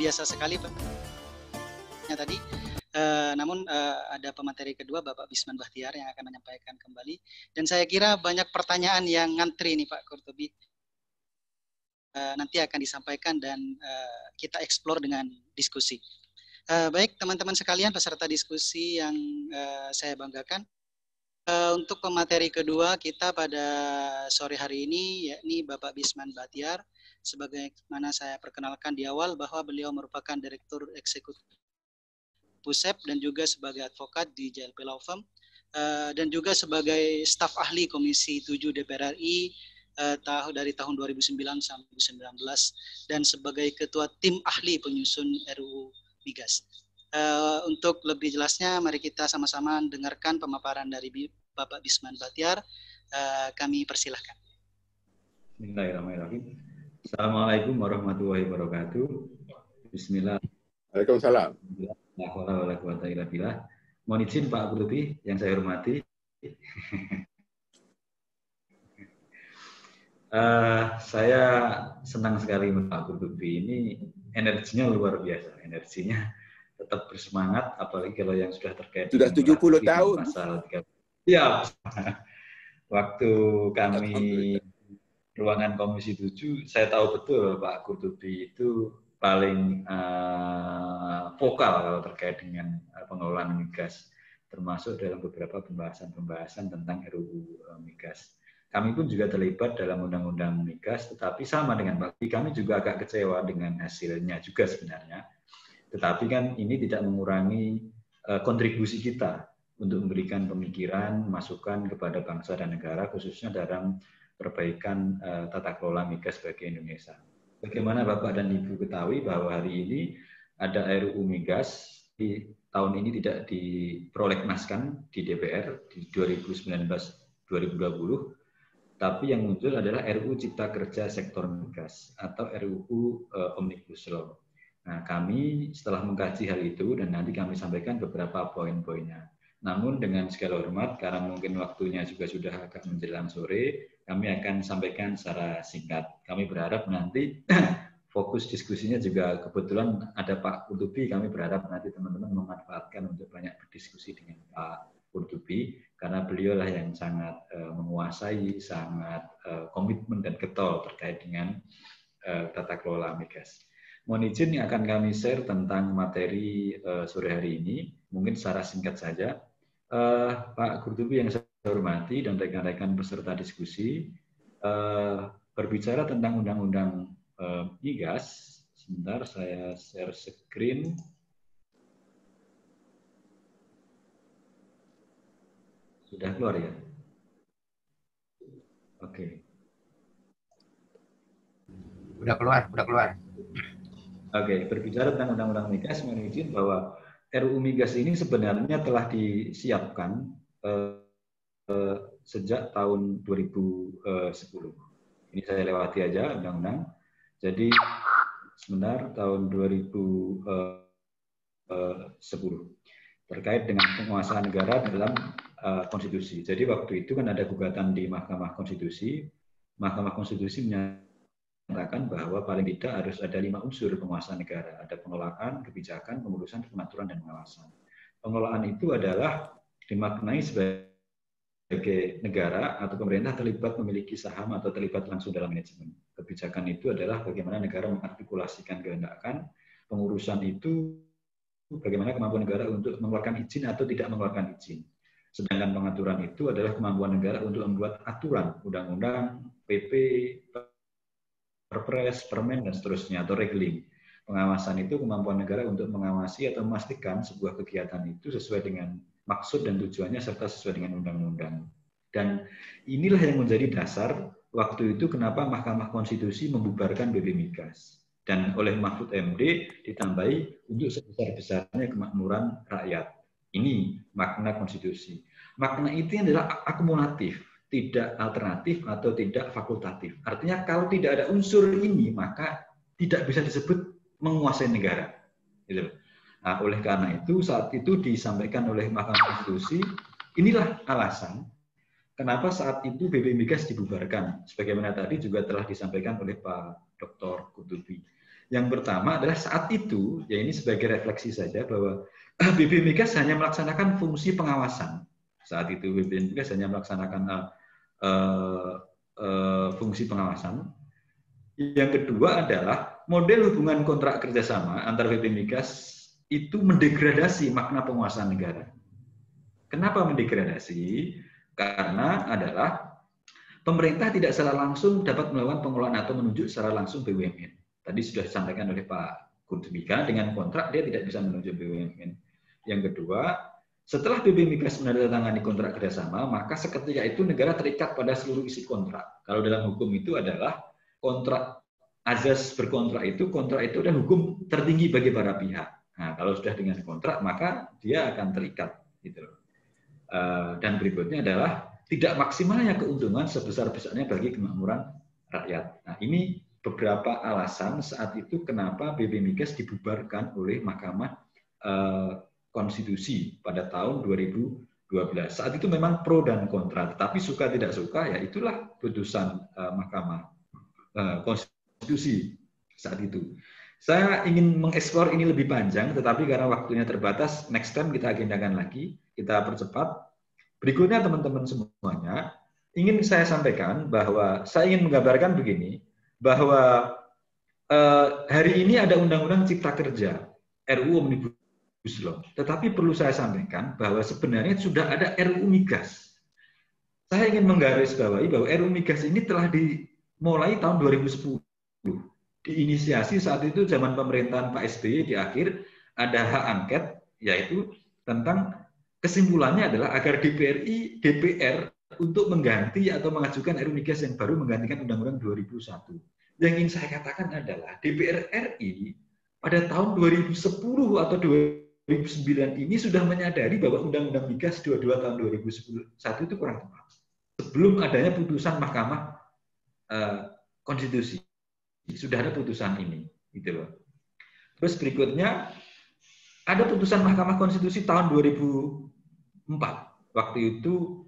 biasa sekali Pak tadi. Namun ada pemateri kedua Bapak Bisman Bahtiar yang akan menyampaikan kembali. Dan saya kira banyak pertanyaan yang ngantri nih Pak Qurtubi. Nanti akan disampaikan dan kita eksplor dengan diskusi. Baik teman-teman sekalian peserta diskusi yang saya banggakan. Untuk pemateri kedua kita pada sore hari ini yakni Bapak Bisman Bahtiar. Sebagaimana saya perkenalkan di awal bahwa beliau merupakan Direktur Eksekutif PUSEP dan juga sebagai advokat di JLP Law Firm dan juga sebagai staf ahli Komisi 7 DPR RI dari tahun 2009 sampai 2019 dan sebagai ketua tim ahli penyusun RUU Migas. Untuk lebih jelasnya mari kita sama-sama dengarkan pemaparan dari Bapak Bisman Bahtiar. Kami persilahkan. Bismillahirrahmanirrahim. Assalamualaikum warahmatullahi wabarakatuh. Bismillah. Waalaikumsalam. Mohon izin Pak Qurtubi yang saya hormati. Saya senang sekali Pak Qurtubi ini energinya luar biasa, energinya tetap bersemangat, apalagi kalau yang sudah terkait sudah 70 tahun. Pasal 3. Ya, waktu kami ruangan Komisi 7, saya tahu betul Pak Qurtubi itu paling vokal kalau terkait dengan pengelolaan migas, termasuk dalam beberapa pembahasan-pembahasan tentang RUU migas. Kami pun juga terlibat dalam undang-undang migas, tetapi sama dengan Pak, kami juga agak kecewa dengan hasilnya juga sebenarnya. Tetapi kan ini tidak mengurangi kontribusi kita untuk memberikan pemikiran, masukan kepada bangsa dan negara, khususnya dalam perbaikan tata kelola migas bagi Indonesia. Bagaimana Bapak dan Ibu ketahui bahwa hari ini ada RUU Migas di tahun ini tidak diprolegnaskan di DPR di 2019-2020, tapi yang muncul adalah RUU Cipta Kerja Sektor Migas atau RUU Omnibus Law. Nah, kami setelah mengkaji hal itu dan nanti kami sampaikan beberapa poin-poinnya. Namun dengan segala hormat, karena mungkin waktunya juga sudah agak menjelang sore, kami akan sampaikan secara singkat. Kami berharap nanti fokus diskusinya juga kebetulan ada Pak Qurtubi, kami berharap nanti teman-teman memanfaatkan untuk banyak berdiskusi dengan Pak Qurtubi, karena beliaulah yang sangat menguasai, sangat komitmen dan getol terkait dengan tata kelola migas. Mohon izin yang akan kami share tentang materi sore hari ini, mungkin secara singkat saja. Pak Qurtubi yang saya hormati dan rekan-rekan peserta diskusi, berbicara tentang undang-undang migas. Sebentar saya share screen. Sudah keluar ya? Oke. Udah keluar. Oke, berbicara tentang undang-undang migas, mohon izin bahwa RUU Migas ini sebenarnya telah disiapkan sejak tahun 2010. Ini saya lewati aja undang-undang. Jadi sebentar tahun 2010 terkait dengan penguasaan negara dalam konstitusi. Jadi waktu itu kan ada gugatan di Mahkamah Konstitusi. Mahkamah Konstitusi menyatakan bahwa paling tidak harus ada 5 unsur penguasaan negara. Ada pengelolaan, kebijakan, pengurusan, pengaturan, dan pengawasan. Pengelolaan itu adalah dimaknai sebagai negara atau pemerintah terlibat memiliki saham atau terlibat langsung dalam manajemen. Kebijakan itu adalah bagaimana negara mengartikulasikan kehendakan. Pengurusan itu bagaimana kemampuan negara untuk mengeluarkan izin atau tidak mengeluarkan izin. Sedangkan pengaturan itu adalah kemampuan negara untuk membuat aturan, undang-undang, PP, Perpres, Permen, dan seterusnya, atau regling. Pengawasan itu kemampuan negara untuk mengawasi atau memastikan sebuah kegiatan itu sesuai dengan maksud dan tujuannya serta sesuai dengan undang-undang. Dan inilah yang menjadi dasar waktu itu kenapa Mahkamah Konstitusi membubarkan BP Migas. Dan oleh Mahfud MD ditambahi untuk sebesar-besarnya kemakmuran rakyat. Ini makna konstitusi. Makna itu adalah akumulatif, tidak alternatif atau tidak fakultatif. Artinya kalau tidak ada unsur ini, maka tidak bisa disebut menguasai negara. Gitu. Nah, oleh karena itu saat itu disampaikan oleh Mahkamah Konstitusi, inilah alasan kenapa saat itu BP Migas dibubarkan. Sebagaimana tadi juga telah disampaikan oleh Pak Dr. Qurtubi. Yang pertama adalah saat itu, ya ini sebagai refleksi saja bahwa BP Migas hanya melaksanakan fungsi pengawasan. Saat itu BP Migas hanya melaksanakan fungsi pengawasan. Yang kedua adalah model hubungan kontrak kerjasama antar BP Migas itu mendegradasi makna penguasaan negara. Kenapa mendegradasi? Karena adalah pemerintah tidak secara langsung dapat melakukan pengelolaan atau menunjuk secara langsung BUMN. Tadi sudah disampaikan oleh Pak Kurtubika, dengan kontrak dia tidak bisa menunjuk BUMN. Yang kedua, setelah BP Migas menandatangani kontrak kerjasama, maka seketika itu negara terikat pada seluruh isi kontrak. Kalau dalam hukum itu adalah kontrak, azas berkontrak itu, kontrak itu adalah hukum tertinggi bagi para pihak. Nah, kalau sudah dengan kontrak, maka dia akan terikat. Gitu. Dan berikutnya adalah tidak maksimalnya keuntungan sebesar-besarnya bagi kemakmuran rakyat. Nah, ini beberapa alasan saat itu kenapa BP Migas dibubarkan oleh Mahkamah Konstitusi pada tahun 2012. Saat itu memang pro dan kontra, tetapi suka tidak suka ya itulah putusan Mahkamah Konstitusi saat itu. Saya ingin mengeksplor ini lebih panjang, tetapi karena waktunya terbatas, next time kita agendakan lagi, kita percepat. Berikutnya teman-teman semuanya, ingin saya sampaikan bahwa saya ingin menggambarkan begini, bahwa hari ini ada Undang-Undang Cipta Kerja, RUU Omnibus Law. Tetapi perlu saya sampaikan bahwa sebenarnya sudah ada RUU Migas. Saya ingin menggarisbawahi bahwa RUU Migas ini telah dimulai tahun 2010. Diinisiasi saat itu zaman pemerintahan Pak SBY di akhir ada hak angket, yaitu tentang kesimpulannya adalah agar DPR untuk mengganti atau mengajukan RUU Migas yang baru menggantikan Undang-Undang 2001. Yang ingin saya katakan adalah DPR RI pada tahun 2010 atau 2009 ini sudah menyadari bahwa Undang-Undang Migas 22 tahun 2001 itu kurang tepat. Sebelum adanya putusan Mahkamah Konstitusi. Sudah ada putusan ini. Gitu loh. Terus berikutnya, ada putusan Mahkamah Konstitusi tahun 2004. Waktu itu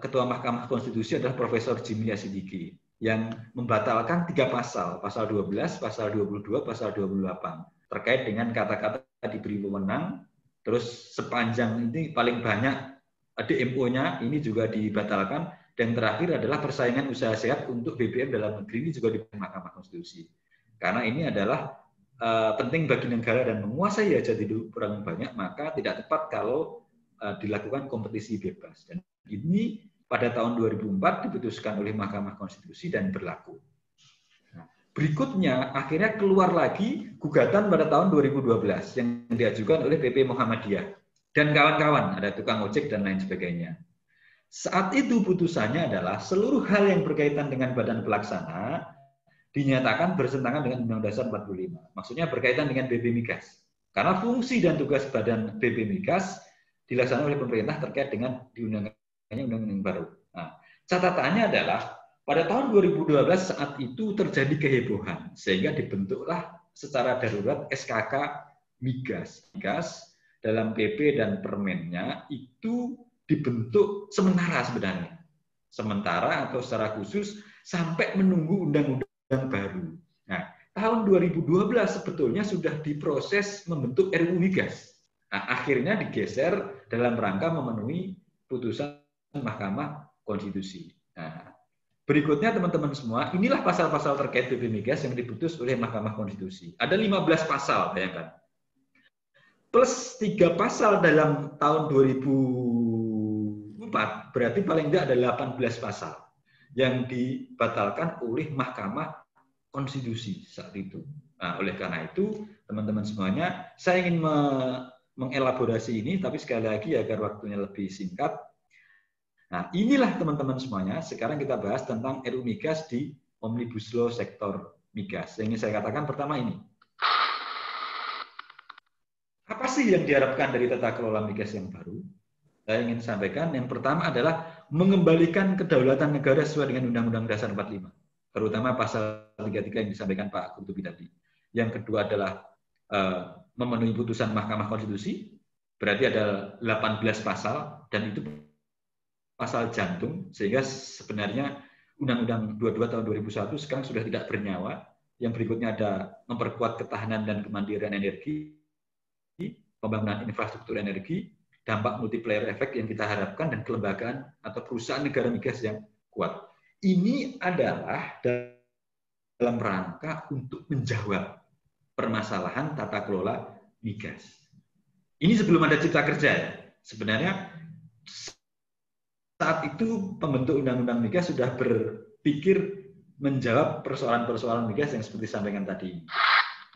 Ketua Mahkamah Konstitusi adalah Profesor Jimli Asidiki yang membatalkan 3 pasal, pasal 12, pasal 22, pasal 28 terkait dengan kata-kata diberi wewenang. Terus sepanjang ini paling banyak DMO-nya ini juga dibatalkan. Dan terakhir adalah persaingan usaha sehat untuk BBM dalam negeri ini juga di Mahkamah Konstitusi. Karena ini adalah penting bagi negara dan menguasai hajat hidup orang banyak, maka tidak tepat kalau dilakukan kompetisi bebas. Dan ini pada tahun 2004 diputuskan oleh Mahkamah Konstitusi dan berlaku. Nah, berikutnya akhirnya keluar lagi gugatan pada tahun 2012 yang diajukan oleh PP Muhammadiyah dan kawan-kawan, ada tukang ojek dan lain sebagainya. Saat itu putusannya adalah seluruh hal yang berkaitan dengan badan pelaksana dinyatakan bertentangan dengan Undang-Undang Dasar 45. Maksudnya berkaitan dengan BP Migas. Karena fungsi dan tugas badan BP Migas dilaksanakan oleh pemerintah terkait dengan diundangkannya undang-undang baru. Nah, catatannya adalah pada tahun 2012 saat itu terjadi kehebohan sehingga dibentuklah secara darurat SKK Migas. Migas dalam PP dan Permennya itu dibentuk sementara sebenarnya. Sementara atau secara khusus sampai menunggu undang-undang baru. Nah, tahun 2012 sebetulnya sudah diproses membentuk RUU Migas. Nah, akhirnya digeser dalam rangka memenuhi putusan Mahkamah Konstitusi. Nah, berikutnya teman-teman semua, inilah pasal-pasal terkait BP Migas yang diputus oleh Mahkamah Konstitusi. Ada 15 pasal, bayangkan. Plus 3 pasal dalam tahun 2004, berarti paling tidak ada 18 pasal yang dibatalkan oleh Mahkamah Konstitusi saat itu. Nah, oleh karena itu, teman-teman semuanya, saya ingin mengelaborasi ini, tapi sekali lagi agar waktunya lebih singkat. Nah, inilah teman-teman semuanya, sekarang kita bahas tentang RUU Migas di Omnibus Law sektor migas. Yang ingin saya katakan pertama ini. Apa sih yang diharapkan dari tata kelola migas yang baru? Saya ingin sampaikan, yang pertama adalah mengembalikan kedaulatan negara sesuai dengan Undang-Undang Dasar 45, terutama pasal 33 yang disampaikan Pak Kurtubi tadi. Yang kedua adalah memenuhi putusan Mahkamah Konstitusi, berarti ada 18 pasal, dan itu pasal jantung, sehingga sebenarnya Undang-Undang 22 tahun 2001 sekarang sudah tidak bernyawa, Yang berikutnya ada memperkuat ketahanan dan kemandirian energi, pembangunan infrastruktur energi, dampak multiplier effect yang kita harapkan, dan kelembagaan atau perusahaan negara migas yang kuat. Ini adalah dalam rangka untuk menjawab permasalahan tata kelola migas. Ini sebelum ada Cipta Kerja ya. Sebenarnya saat itu pembentuk Undang-Undang Migas sudah berpikir menjawab persoalan-persoalan migas yang seperti sampaikan tadi.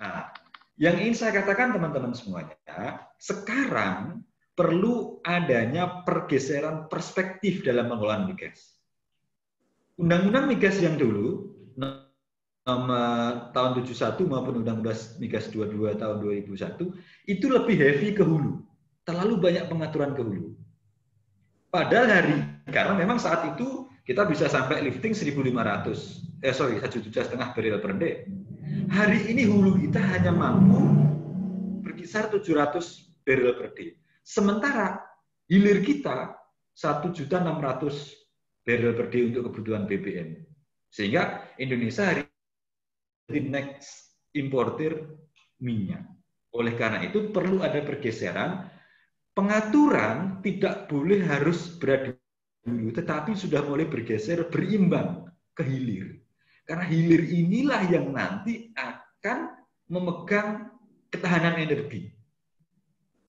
Nah, yang ingin saya katakan teman-teman semuanya, sekarang perlu adanya pergeseran perspektif dalam pengelolaan migas. Undang-Undang Migas yang dulu, tahun 71 maupun Undang-Undang Migas 22 tahun 2001, itu lebih heavy ke hulu. Terlalu banyak pengaturan ke hulu. Padahal karena memang saat itu kita bisa sampai lifting 1.500, 1,5 juta barrel per day. Hari ini hulu kita hanya mampu berkisar 700 barrel per day. Sementara hilir kita 1.600 barrel per day untuk kebutuhan BBM. Sehingga Indonesia hari ini next importer minyak. Oleh karena itu perlu ada pergeseran. Pengaturan tidak boleh harus berada dulu, tetapi sudah mulai bergeser berimbang ke hilir. Karena hilir inilah yang nanti akan memegang ketahanan energi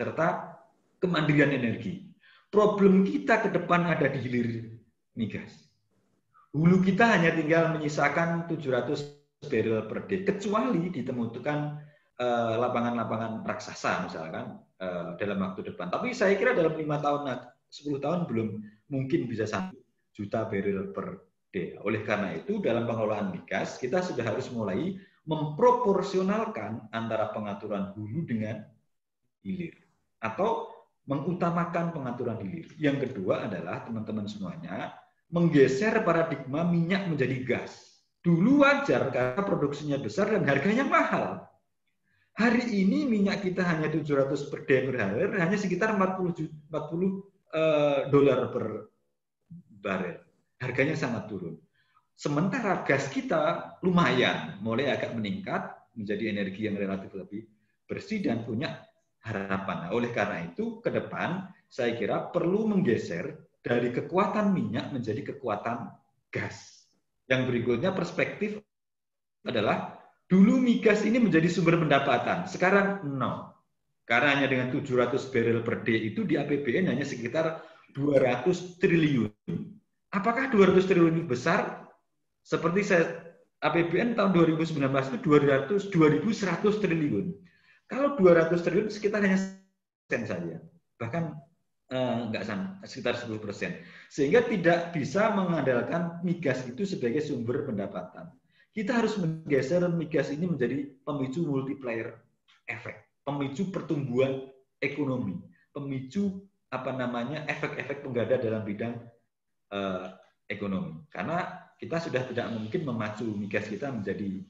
serta kemandirian energi. Problem kita ke depan ada di hilir migas. Hulu kita hanya tinggal menyisakan 700 barrel per day, kecuali ditemukan lapangan-lapangan raksasa misalkan dalam waktu depan. Tapi saya kira dalam 5 tahun, 10 tahun belum mungkin bisa 1 juta barrel per day. Oleh karena itu dalam pengelolaan migas kita sudah harus mulai memproporsionalkan antara pengaturan hulu dengan hilir atau mengutamakan pengaturan hilir. Yang kedua adalah teman-teman semuanya menggeser paradigma minyak menjadi gas. Dulu wajar karena produksinya besar dan harganya mahal. Hari ini minyak kita hanya 700 per day per hari, hanya sekitar 40 dolar per barel. Harganya sangat turun. Sementara gas kita lumayan, mulai agak meningkat menjadi energi yang relatif lebih bersih dan punya harapan. Nah, oleh karena itu, ke depan saya kira perlu menggeser dari kekuatan minyak menjadi kekuatan gas. Yang berikutnya perspektif adalah dulu migas ini menjadi sumber pendapatan, sekarang no. Karena hanya dengan 700 barrel per day itu di APBN hanya sekitar 200 triliun. Apakah 200 triliun besar? Seperti APBN tahun 2019 itu 2.100 triliun. Kalau 200 triliun sekitar hanya % saja. Bahkan enggak sama, sekitar 10%. Sehingga tidak bisa mengandalkan migas itu sebagai sumber pendapatan. Kita harus menggeser migas ini menjadi pemicu multiplier effect, pemicu pertumbuhan ekonomi, pemicu efek-efek pengganda dalam bidang ekonomi. Karena kita sudah tidak mungkin memacu migas kita menjadi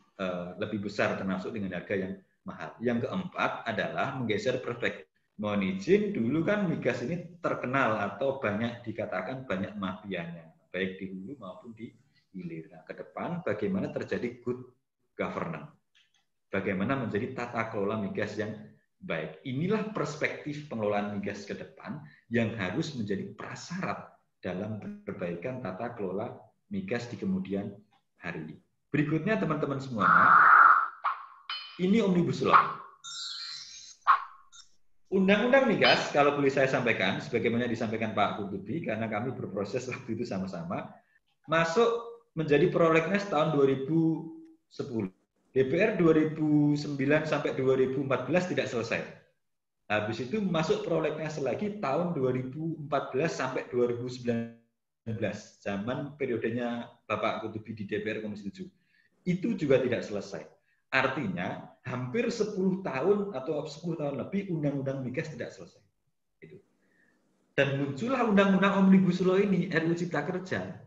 lebih besar termasuk dengan harga yang mahal. Yang keempat adalah menggeser perspektif. Mohon izin, dulu kan migas ini terkenal atau banyak dikatakan banyak mafianya, baik di hulu maupun di hilir. Nah, ke depan bagaimana terjadi good governance, bagaimana menjadi tata kelola migas yang baik. Inilah perspektif pengelolaan migas ke depan yang harus menjadi prasyarat dalam perbaikan tata kelola migas di kemudian hari. Berikutnya teman-teman semuanya, ini Omnibus Law. Undang-undang migas, kalau boleh saya sampaikan, sebagaimana disampaikan Pak Kurtubi, karena kami berproses waktu itu sama-sama, masuk menjadi prolegnas tahun 2010. DPR 2009 sampai 2014 tidak selesai. Habis itu masuk prolegnas lagi tahun 2014 sampai 2019. Zaman periodenya Bapak Kurtubi di DPR Komisi 7. Itu juga tidak selesai. Artinya hampir 10 tahun atau 10 tahun lebih undang-undang migas tidak selesai. Dan muncullah undang-undang Omnibus Law ini, RUU Cipta Kerja,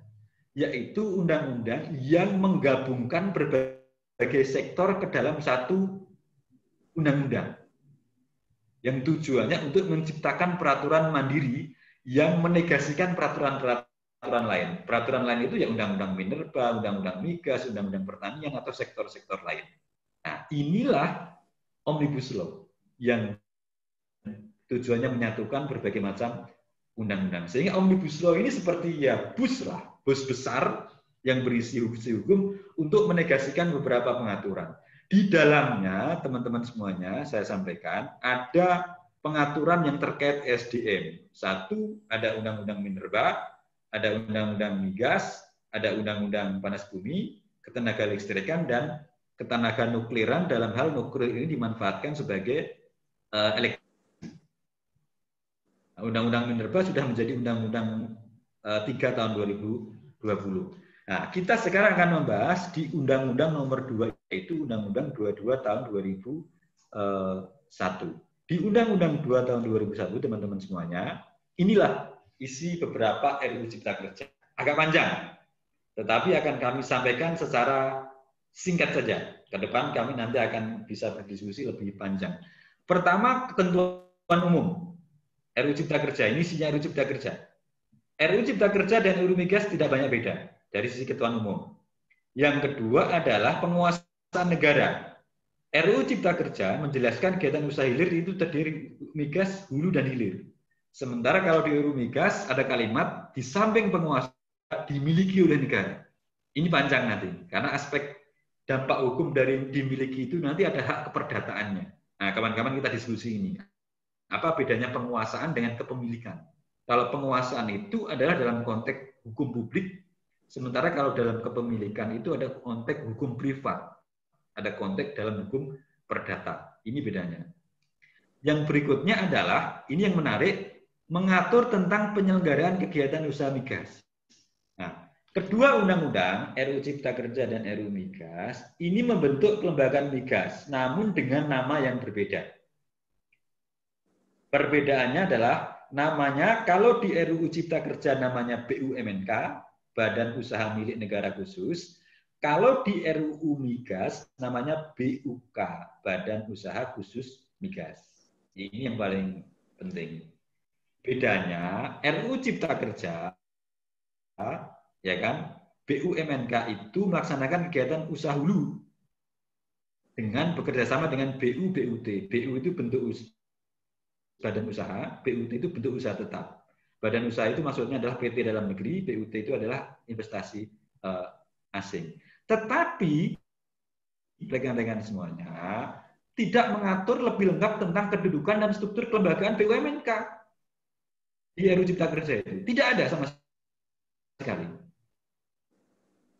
yaitu undang-undang yang menggabungkan berbagai sektor ke dalam satu undang-undang. Yang tujuannya untuk menciptakan peraturan mandiri yang menegasikan peraturan-peraturan peraturan lain. Peraturan lain itu ya undang-undang minerba, undang-undang migas, undang-undang pertanian, atau sektor-sektor lain. Nah, inilah Omnibus Law yang tujuannya menyatukan berbagai macam undang-undang. Sehingga Omnibus Law ini seperti ya bus lah, bus besar yang berisi hukum untuk menegasikan beberapa pengaturan. Di dalamnya, teman-teman semuanya, saya sampaikan, ada pengaturan yang terkait SDM. Satu, ada undang-undang minerba, ada undang-undang migas, ada undang-undang panas bumi, ketenaga listrikan, dan ketenaga nukliran. Dalam hal nuklir ini dimanfaatkan sebagai elektrik. Undang-undang minerba sudah menjadi undang-undang 3 tahun 2020. Nah, kita sekarang akan membahas di Undang-Undang Nomor 2, yaitu Undang-Undang 22 tahun 2001. Di Undang-Undang 2 tahun 2001, teman-teman semuanya, inilah isi beberapa RUU Cipta Kerja. Agak panjang, tetapi akan kami sampaikan secara singkat saja. Ke depan kami nanti akan bisa berdiskusi lebih panjang. Pertama, ketentuan umum. RUU Cipta Kerja, ini isinya RUU Cipta Kerja. RUU Cipta Kerja dan RUU Migas tidak banyak beda dari sisi ketentuan umum. Yang kedua adalah penguasaan negara. RUU Cipta Kerja menjelaskan kegiatan usaha hilir itu terdiri migas, hulu, dan hilir. Sementara kalau di RUU Migas ada kalimat di samping penguasaan dimiliki oleh negara. Ini panjang nanti, karena aspek dampak hukum dari dimiliki itu nanti ada hak keperdataannya. Nah, kawan-kawan kita diskusi ini. Apa bedanya penguasaan dengan kepemilikan? Kalau penguasaan itu adalah dalam konteks hukum publik, sementara kalau dalam kepemilikan itu ada konteks hukum privat, ada konteks dalam hukum perdata. Ini bedanya. Yang berikutnya adalah, ini yang menarik, mengatur tentang penyelenggaraan kegiatan usaha migas. Nah, kedua undang-undang, RUU Cipta Kerja dan RUU Migas, ini membentuk kelembagaan migas, namun dengan nama yang berbeda. Perbedaannya adalah namanya, kalau di RUU Cipta Kerja namanya BUMNK, Badan Usaha Milik Negara Khusus. Kalau di RUU Migas namanya BUK, Badan Usaha Khusus Migas. Ini yang paling penting. Bedanya, RUU Cipta Kerja, ya kan, BUMNK itu melaksanakan kegiatan usaha hulu dengan bekerjasama dengan BU, BUT. BU itu bentuk badan usaha, BUT itu bentuk usaha tetap. Badan usaha itu maksudnya adalah PT dalam negeri, BUT itu adalah investasi asing. Tetapi, rekan-rekan semuanya, tidak mengatur lebih lengkap tentang kedudukan dan struktur kelembagaan BUMNK di RUU Cipta Kerja itu. Tidak ada sama sekali.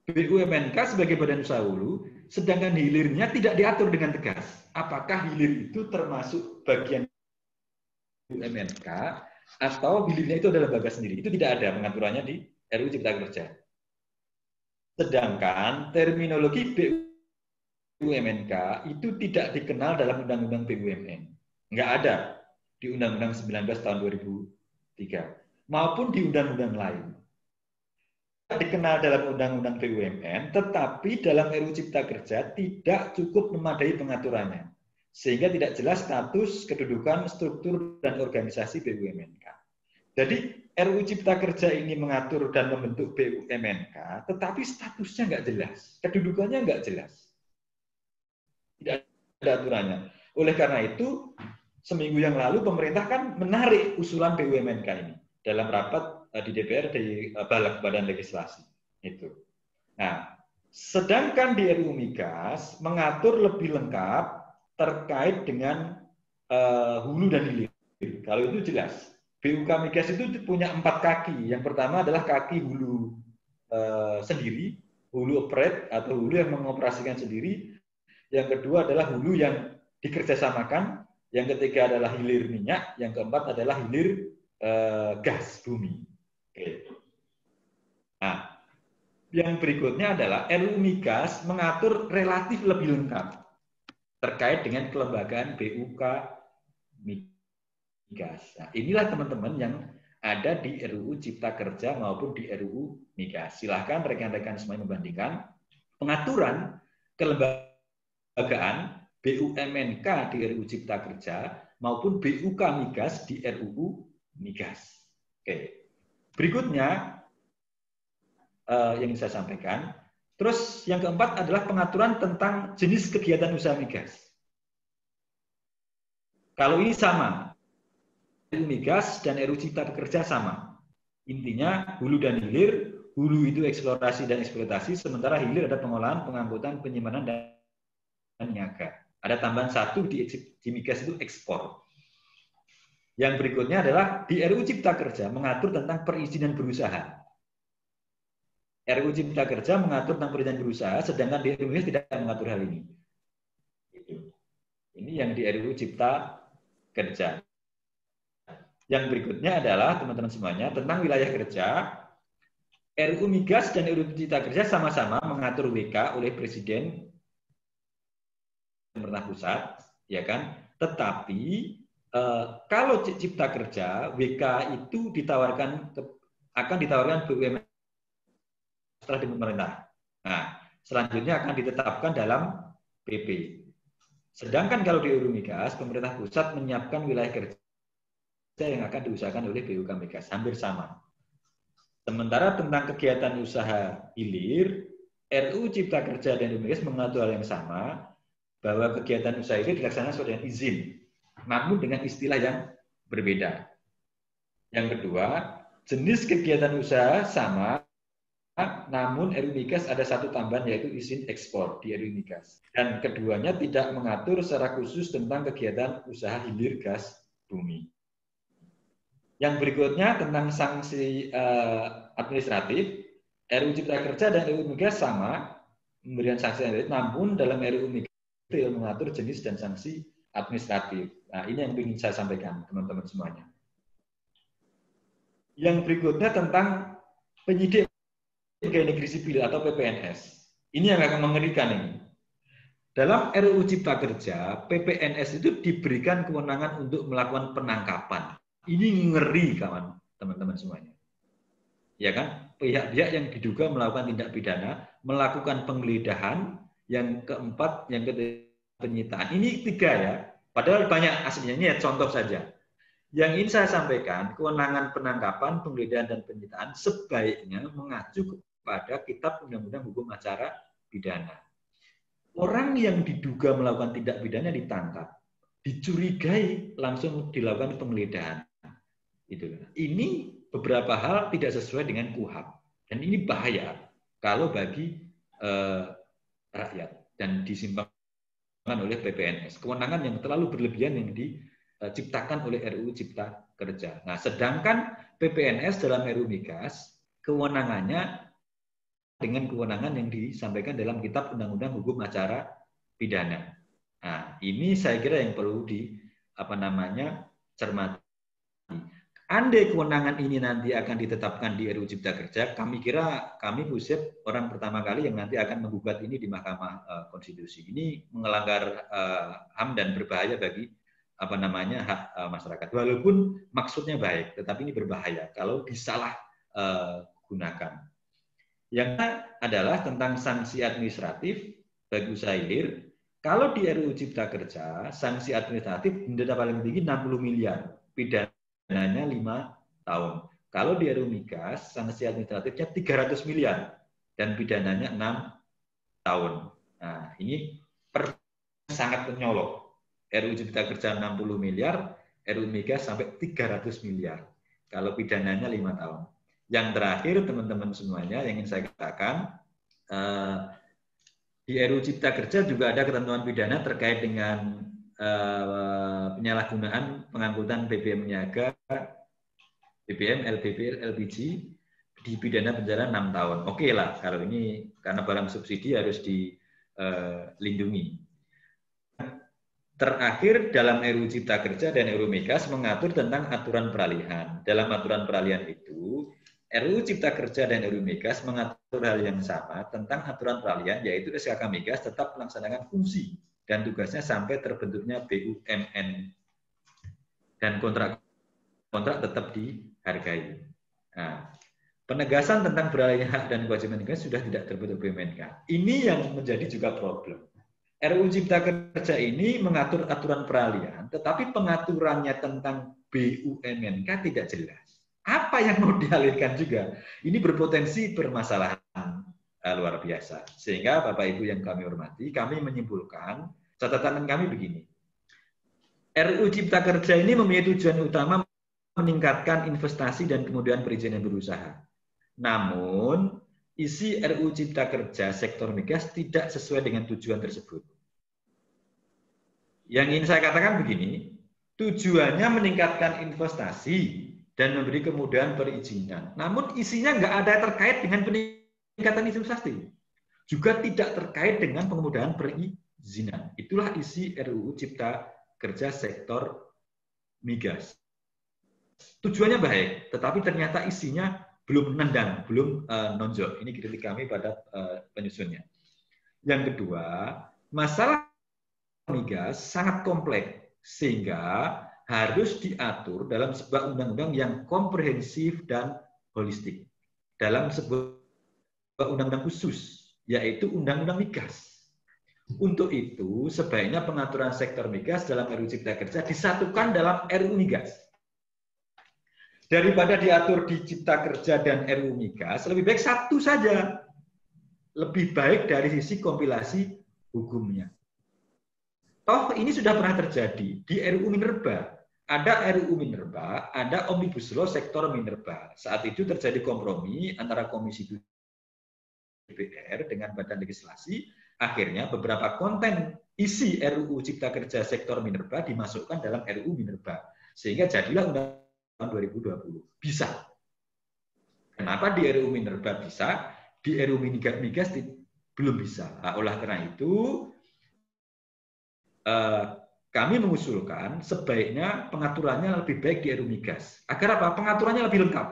BUMNK sebagai badan usaha hulu, sedangkan hilirnya tidak diatur dengan tegas. Apakah hilir itu termasuk bagian BUMNK atau hilirnya itu adalah lembaga sendiri? Itu tidak ada pengaturannya di RUU Cipta Kerja. Sedangkan terminologi BUMNK itu tidak dikenal dalam Undang-Undang BUMN. Nggak ada di Undang-Undang 19 tahun 2003 maupun di undang-undang lain. Tidak dikenal dalam Undang-Undang BUMN, tetapi dalam RUU Cipta Kerja tidak cukup memadai pengaturannya. Sehingga tidak jelas status, kedudukan, struktur, dan organisasi BUMNK. Jadi RUU Cipta Kerja ini mengatur dan membentuk BUMNK, tetapi statusnya nggak jelas, kedudukannya nggak jelas. Tidak ada aturannya. Oleh karena itu, seminggu yang lalu pemerintah kan menarik usulan BUMNK ini dalam rapat di DPR di Balek Badan Legislasi. Itu. Nah, sedangkan di RUU Migas mengatur lebih lengkap terkait dengan hulu dan hilir. Kalau itu jelas. BUK Migas itu punya 4 kaki. Yang pertama adalah kaki hulu sendiri, hulu operate atau hulu yang mengoperasikan sendiri. Yang kedua adalah hulu yang dikerjasamakan. Yang ketiga adalah hilir minyak. Yang keempat adalah hilir gas bumi. Oke. Nah, yang berikutnya adalah RUU Migas mengatur relatif lebih lengkap terkait dengan kelembagaan BUK Migas. Nah, inilah teman-teman yang ada di RUU Cipta Kerja maupun di RUU Migas. Silahkan rekan-rekan semuanya membandingkan pengaturan kelembagaan BUMNK di RUU Cipta Kerja maupun BUK Migas di RUU Migas. Oke. Berikutnya, yang saya sampaikan. Terus yang keempat adalah pengaturan tentang jenis kegiatan usaha migas. Kalau ini sama, RUU Migas dan RUU Cipta Kerja sama. Intinya hulu dan hilir, hulu itu eksplorasi dan eksploitasi, sementara hilir ada pengolahan, pengangkutan, penyimpanan, dan niaga. Ada tambahan satu di migas itu ekspor. Yang berikutnya adalah di RUU Cipta Kerja mengatur tentang perizinan berusaha. RUU Cipta Kerja mengatur tentang perizinan berusaha, sedangkan di RUU Migas tidak mengatur hal ini. Ini yang di RUU Cipta Kerja. Yang berikutnya adalah teman-teman semuanya tentang wilayah kerja. RUU Migas dan RUU Cipta Kerja sama-sama mengatur WK oleh Presiden pemerintah pusat, ya kan? Tetapi kalau Cipta Kerja WK itu akan ditawarkan BUMN setelah di pemerintah. Nah, selanjutnya akan ditetapkan dalam PP. Sedangkan kalau di RUU Migas, pemerintah pusat menyiapkan wilayah kerja yang akan diusahakan oleh BUK Migas, hampir sama. Sementara tentang kegiatan usaha hilir, RUU Cipta Kerja dan RUU Migas mengatur hal yang sama, bahwa kegiatan usaha hilir dilaksanakan sesuai dengan izin, namun dengan istilah yang berbeda. Yang kedua, jenis kegiatan usaha sama, namun RUU Migas ada satu tambahan yaitu izin ekspor di RUU Migas. Dan keduanya tidak mengatur secara khusus tentang kegiatan usaha hilir gas bumi. Yang berikutnya tentang sanksi administratif, RUU Cipta Kerja dan RUU Migas sama memberikan sanksi administratif, namun dalam RUU Migas itu mengatur jenis dan sanksi administratif. Nah, ini yang ingin saya sampaikan teman-teman semuanya. Yang berikutnya tentang penyidik pegawai negeri sipil atau PPNS. Ini yang akan mengerikan ini. Dalam RUU Cipta Kerja, PPNS itu diberikan kewenangan untuk melakukan penangkapan. Ini ngeri kawan, teman-teman semuanya. Ya kan? Pihak-pihak yang diduga melakukan tindak pidana, melakukan penggeledahan, yang keempat, yang ketiga penyitaan. Ini tiga ya. Padahal banyak aslinya, ini ya contoh saja. Yang ingin saya sampaikan, kewenangan penangkapan, penggeledahan, dan penyitaan sebaiknya mengacu kepada Kitab Undang-Undang Hukum Acara Pidana. Orang yang diduga melakukan tindak pidana ditangkap, dicurigai langsung dilakukan penggeledahan. Ini beberapa hal tidak sesuai dengan KUHP. Dan ini bahaya kalau bagi rakyat dan disimpangkan oleh PPNS. Kewenangan yang terlalu berlebihan yang diciptakan oleh RUU Cipta Kerja. Nah, sedangkan PPNS dalam RUU Migas, kewenangannya dengan kewenangan yang disampaikan dalam Kitab Undang-Undang Hukum Acara Pidana. Nah, ini saya kira yang perlu cermati. Andai kewenangan ini nanti akan ditetapkan di RUU Cipta Kerja, kami kira kami Pusat orang pertama kali yang nanti akan menggugat ini di Mahkamah Konstitusi. Ini melanggar HAM dan berbahaya bagi hak masyarakat. Walaupun maksudnya baik, tetapi ini berbahaya kalau disalah gunakan. Yang adalah tentang sanksi administratif bagi usaha hilir. Kalau di RUU Cipta Kerja, sanksi administratif denda paling tinggi 60 miliar, pidananya 5 tahun. Kalau di RUU Migas, sanksi administratifnya 300 miliar dan pidananya 6 tahun. Nah, ini sangat menyolok. RUU Cipta Kerja 60 miliar, RUU Migas sampai 300 miliar. Kalau pidananya 5 tahun. Yang terakhir, teman-teman semuanya, yang ingin saya katakan, di RUU Cipta Kerja juga ada ketentuan pidana terkait dengan penyalahgunaan pengangkutan BBM niaga, BBM, LPG, dipidana penjara 6 tahun. Oke lah, kalau ini karena barang subsidi harus dilindungi. Terakhir, dalam RUU Cipta Kerja dan RUU Migas mengatur tentang aturan peralihan. Dalam aturan peralihan itu, RUU Cipta Kerja dan RUU Migas mengatur hal yang sama tentang aturan peralihan, yaitu SKK Migas tetap melaksanakan fungsi dan tugasnya sampai terbentuknya BUMN. Dan kontrak tetap dihargai. Nah, penegasan tentang beralihnya hak dan kewajiban negara sudah tidak terbentuk BUMNK. Ini yang menjadi juga problem. RUU Cipta Kerja ini mengatur aturan peralihan, tetapi pengaturannya tentang BUMNK tidak jelas. apa yang mau dialirkan juga. Ini berpotensi permasalahan luar biasa. Sehingga Bapak Ibu yang kami hormati, kami menyimpulkan, catatan kami begini. RUU Cipta Kerja ini mempunyai tujuan utama meningkatkan investasi dan kemudahan perizinan berusaha. Namun, isi RUU Cipta Kerja sektor migas tidak sesuai dengan tujuan tersebut. Yang ingin saya katakan begini, tujuannya meningkatkan investasi dan memberi kemudahan perizinan. Namun isinya nggak ada terkait dengan peningkatan investasi. Juga tidak terkait dengan kemudahan perizinan. Itulah isi RUU Cipta Kerja sektor migas. Tujuannya baik, tetapi ternyata isinya belum nendang, belum nonjol. Ini kritik kami pada penyusunnya. Yang kedua, masalah migas sangat kompleks sehingga harus diatur dalam sebuah undang-undang yang komprehensif dan holistik. Dalam sebuah undang-undang khusus, yaitu Undang-Undang Migas. Untuk itu, sebaiknya pengaturan sektor migas dalam RUU Cipta Kerja disatukan dalam RUU Migas. Daripada diatur di Cipta Kerja dan RUU Migas, lebih baik satu saja. Lebih baik dari sisi kompilasi hukumnya. Toh ini sudah pernah terjadi di RUU Minerba. Ada RUU Minerba, ada Omnibus Law sektor Minerba. Saat itu terjadi kompromi antara Komisi DPR dengan Badan Legislasi. Akhirnya beberapa konten isi RUU Cipta Kerja sektor Minerba dimasukkan dalam RUU Minerba. Sehingga jadilah Undang-Undang 2020. Bisa. Kenapa di RUU Minerba bisa, di RUU Migas belum bisa. Nah, oleh karena itu, kami mengusulkan sebaiknya pengaturannya lebih baik di RUU Migas. Agar apa? Pengaturannya lebih lengkap.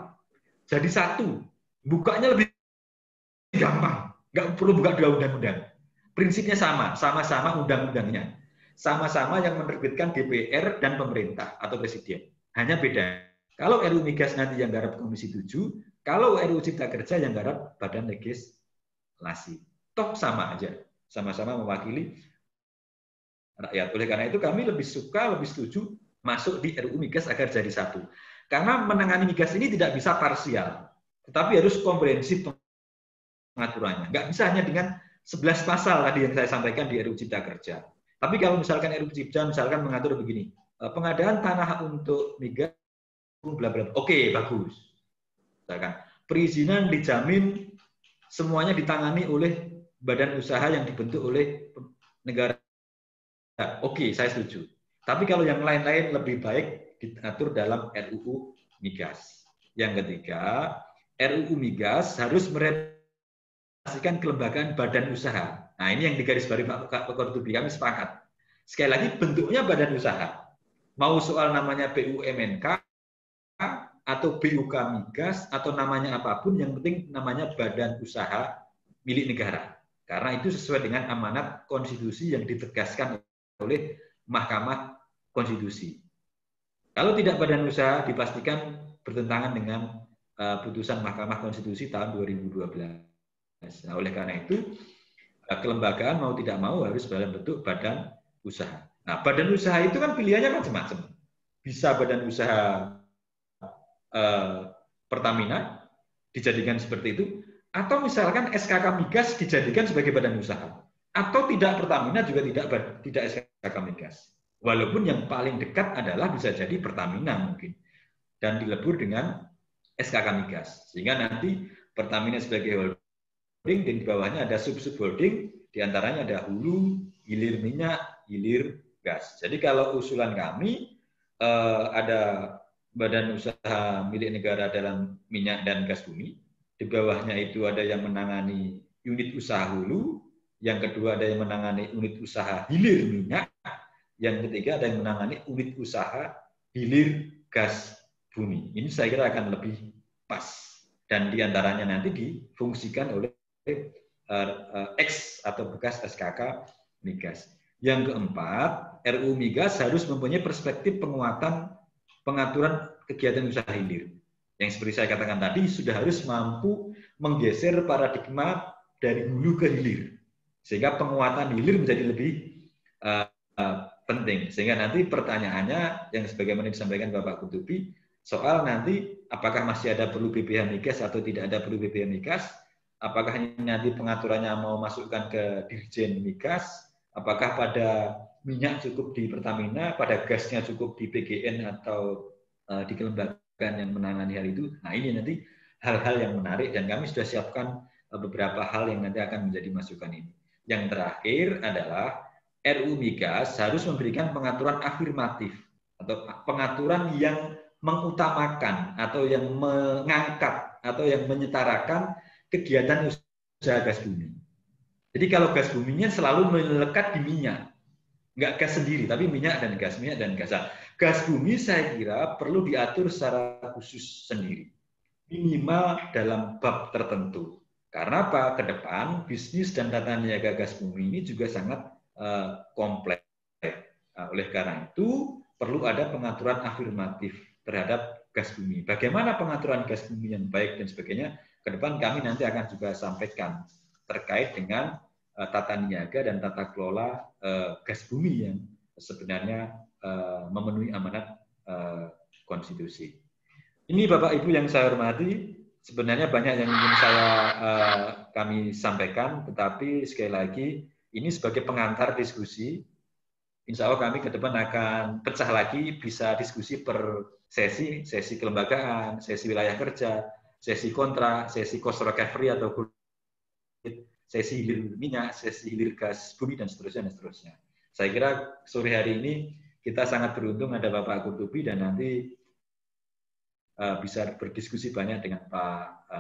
Jadi satu, bukanya lebih gampang. Nggak perlu buka dua undang-undang. Prinsipnya sama, sama-sama undang-undangnya. Sama-sama yang menerbitkan DPR dan pemerintah atau presiden. Hanya beda. Kalau RUU Migas nanti yang garap Komisi 7, kalau RUU Cipta Kerja yang garap Badan Legislasi. Toh sama aja. Sama-sama mewakili rakyat. Oleh karena itu kami lebih suka, lebih setuju masuk di RUU Migas agar jadi satu. Karena menangani migas ini tidak bisa parsial, tetapi harus komprehensif pengaturannya. Nggak bisa hanya dengan 11 pasal tadi yang saya sampaikan di RUU Cipta Kerja. Tapi kalau misalkan RUU Cipta misalkan mengatur begini, pengadaan tanah untuk migas, bla bla. Oke, bagus. Misalkan perizinan dijamin semuanya ditangani oleh badan usaha yang dibentuk oleh negara. Oke, saya setuju. Tapi kalau yang lain-lain lebih baik diatur dalam RUU Migas. Yang ketiga, RUU Migas harus merealisasikan kelembagaan badan usaha. Nah, ini yang digarisbawahi Pak Kortubi, kami sepakat. Sekali lagi, bentuknya badan usaha. Mau soal namanya BUMNK, atau BUK Migas, atau namanya apapun, yang penting namanya badan usaha milik negara. Karena itu sesuai dengan amanat konstitusi yang ditegaskan oleh Mahkamah Konstitusi. Kalau tidak badan usaha dipastikan bertentangan dengan putusan Mahkamah Konstitusi tahun 2012. Nah, oleh karena itu kelembagaan mau tidak mau harus dalam bentuk badan usaha. Nah, badan usaha itu kan pilihannya macam-macam. Bisa badan usaha Pertamina dijadikan seperti itu, atau misalkan SKK Migas dijadikan sebagai badan usaha. Atau tidak Pertamina juga tidak SKK Migas. Walaupun yang paling dekat adalah bisa jadi Pertamina mungkin. Dan dilebur dengan SKK Migas. Sehingga nanti Pertamina sebagai holding dan di bawahnya ada sub-sub holding, diantaranya ada hulu, hilir minyak, hilir gas. Jadi kalau usulan kami ada badan usaha milik negara dalam minyak dan gas bumi. Di bawahnya itu ada yang menangani unit usaha hulu, yang kedua ada yang menangani unit usaha hilir minyak, yang ketiga ada yang menangani unit usaha hilir gas bumi. Ini saya kira akan lebih pas. Dan diantaranya nanti difungsikan oleh ex atau bekas SKK Migas. Yang keempat, RUU Migas harus mempunyai perspektif penguatan pengaturan kegiatan usaha hilir. Yang seperti saya katakan tadi, sudah harus mampu menggeser paradigma dari hulu ke hilir. Sehingga penguatan hilir menjadi lebih penting. Sehingga nanti pertanyaannya yang sebagaimana disampaikan Bapak Kutubi, soal nanti apakah masih ada perlu BPH migas atau tidak ada perlu BPH migas, apakah nanti pengaturannya mau masukkan ke Dirjen Migas, apakah pada minyak cukup di Pertamina, pada gasnya cukup di PGN atau di kelembagaan yang menangani hal itu. Nah, ini nanti hal-hal yang menarik dan kami sudah siapkan beberapa hal yang nanti akan menjadi masukan ini. Yang terakhir adalah RUU Migas harus memberikan pengaturan afirmatif atau pengaturan yang mengutamakan atau yang mengangkat atau yang menyetarakan kegiatan usaha gas bumi. Jadi kalau gas buminya selalu melekat di minyak, nggak gas sendiri, tapi minyak dan gas. Gas bumi saya kira perlu diatur secara khusus sendiri, minimal dalam bab tertentu. Karena apa? Ke depan bisnis dan tata niaga gas bumi ini juga sangat kompleks. Oleh karena itu perlu ada pengaturan afirmatif terhadap gas bumi. Bagaimana pengaturan gas bumi yang baik dan sebagainya? Ke depan kami nanti akan juga sampaikan terkait dengan tata niaga dan tata kelola gas bumi yang sebenarnya memenuhi amanat konstitusi. Ini Bapak Ibu yang saya hormati, sebenarnya banyak yang ingin kami sampaikan, tetapi sekali lagi ini sebagai pengantar diskusi. Insya Allah kami ke depan akan pecah lagi, bisa diskusi per sesi kelembagaan, sesi wilayah kerja, sesi kontrak, sesi cost recovery atau sesi hilir minyak, sesi hilir gas bumi, dan seterusnya. Saya kira sore hari ini kita sangat beruntung ada Bapak Qurtubi dan nanti bisa berdiskusi banyak dengan Pak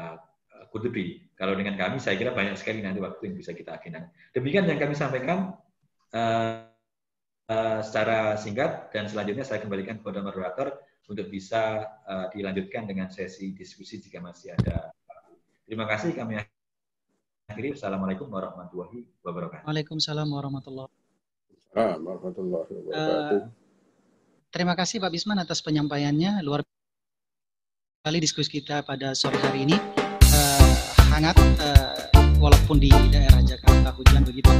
Qurtubi. Kalau dengan kami, saya kira banyak sekali nanti waktu yang bisa kita agendakan. Demikian yang kami sampaikan secara singkat, dan selanjutnya saya kembalikan kepada moderator untuk bisa dilanjutkan dengan sesi diskusi jika masih ada. Terima kasih, kami akhiri. Assalamualaikum warahmatullahi wabarakatuh. Waalaikumsalam warahmatullahi wabarakatuh. Terima kasih Pak Bisman atas penyampaiannya. Luar biasa kali diskusi kita pada sore hari ini. Hangat, walaupun di daerah Jakarta hujan begitu.